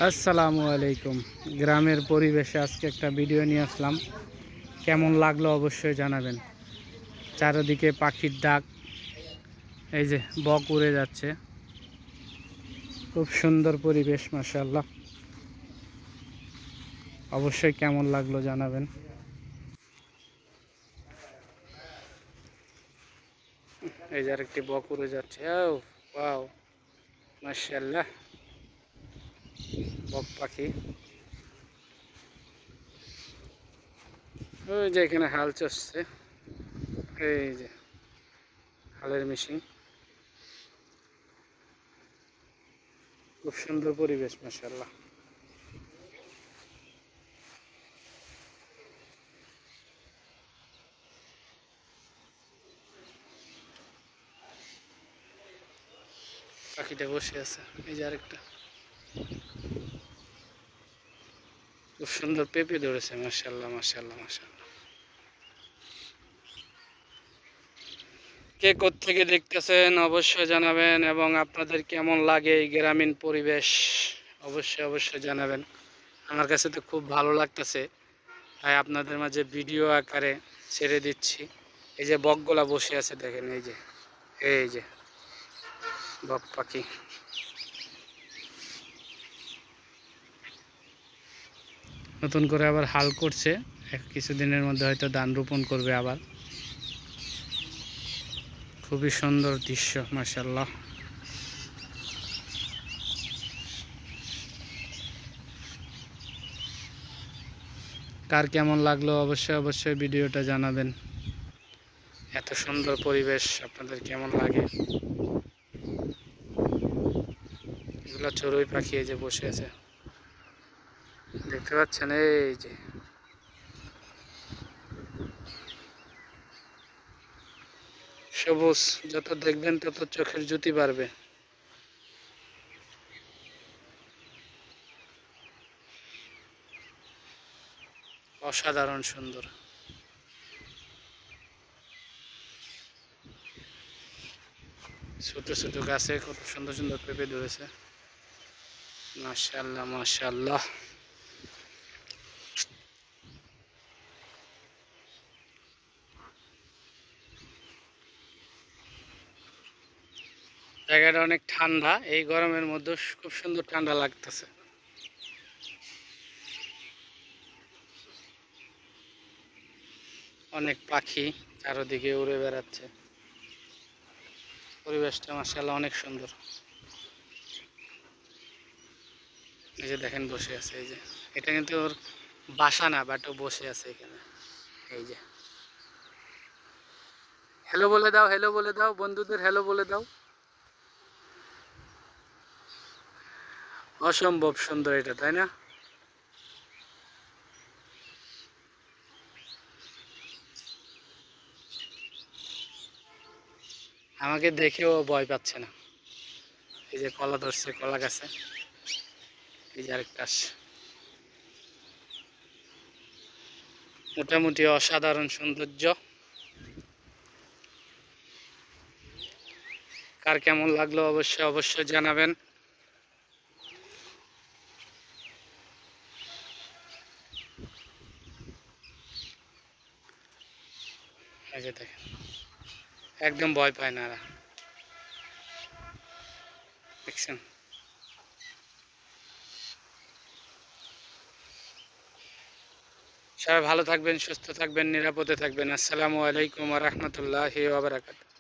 আসসালামু আলাইকুম। গ্রামের পরিবেশে আজকে একটা ভিডিও নিয়ে আসলাম। কেমন লাগলো অবশ্যই জানাবেন। চারিদিকে পাখির ডাক, এই যে বক উড়ে যাচ্ছে। খুব সুন্দর পরিবেশ, মাশাআল্লাহ। অবশ্যই কেমন লাগলো জানাবেন। এই যে আরেকটি বক উড়ে যাচ্ছে। ও ওয়াও, মাশাআল্লাহ। বক পাখি ওই যে এখানে হাল চলছে, এই যে হালের মেশিন। খুব সুন্দর পরিবেশ, মাশাআল্লাহ। পাখিটা বসে আছে, এই যে আরেকটা। খুব সুন্দর পেঁপে ধরেছে, মাশাআল্লাহ মাশাআল্লাহ মাশাআল্লাহ। কে কোত্থেকে দেখতেছেন অবশ্যই জানাবেন, এবং আপনাদের কেমন লাগে এই গ্রামীণ পরিবেশ অবশ্যই জানাবেন। আমার কাছে তো খুব ভালো লাগতেছে, তাই আপনাদের মাঝে ভিডিও আকারে ছেড়ে দিচ্ছি। এই যে বকগুলা বসে আছে দেখেন, এই যে বক পাখি। নতুন করে আবার হাল করছে, কিছুদিনের মধ্যে হয়তো ধান রোপণ করবে আবার। খুবই সুন্দর দৃশ্য, মাশাআল্লাহ। কার কেমন লাগলো অবশ্যই ভিডিওটা জানাবেন। এত সুন্দর পরিবেশ আপনাদের কেমন লাগে। এগুলো চড়ুই পাখি, এই যে বসে আছে, দেখতে পাচ্ছেন? এই যে সবুজ, যত দেখবেন তত চোখের জ্যোতি বাড়বে। অসাধারণ সুন্দর। ছোট ছোট গাছে কত সুন্দর সুন্দর পেঁপে ধরেছে, মাশাআল্লাহ মাশাআল্লাহ। জায়গাটা অনেক ঠান্ডা, এই গরমের মধ্যে খুব সুন্দর ঠান্ডা লাগতেছে। অনেক পাখি চারদিকে উড়ে বেড়াচ্ছে। পরিবেশটা মাশাআল্লাহ অনেক সুন্দর। এই যে দেখেন বসে আছে, এই যে এটা কিন্তু ওর বাসা না, বাট ও বসে আছে এখানে। এই যে হ্যালো বলে দাও, হ্যালো বলে দাও, বন্ধুদের হ্যালো বলে দাও। অসম্ভব সুন্দর এটা, তাই না? আমাকে দেখেও ভয় পাচ্ছে না। এই যে কলা ধরছে, কলা গাছে। এই যে আরেকটা আসছে। মোটামুটি অসাধারণ সৌন্দর্য। কার কেমন লাগলো অবশ্যই জানাবেন। এই যে দেখেন, একদম ভয় পায় না এরা, দেখছেন? সবাই ভালো থাকবেন, সুস্থ থাকবেন, নিরাপদে থাকবেন। আসসালামু আলাইকুম ওয়া রাহমাতুল্লাহি ওয়া বারাকাতুহু।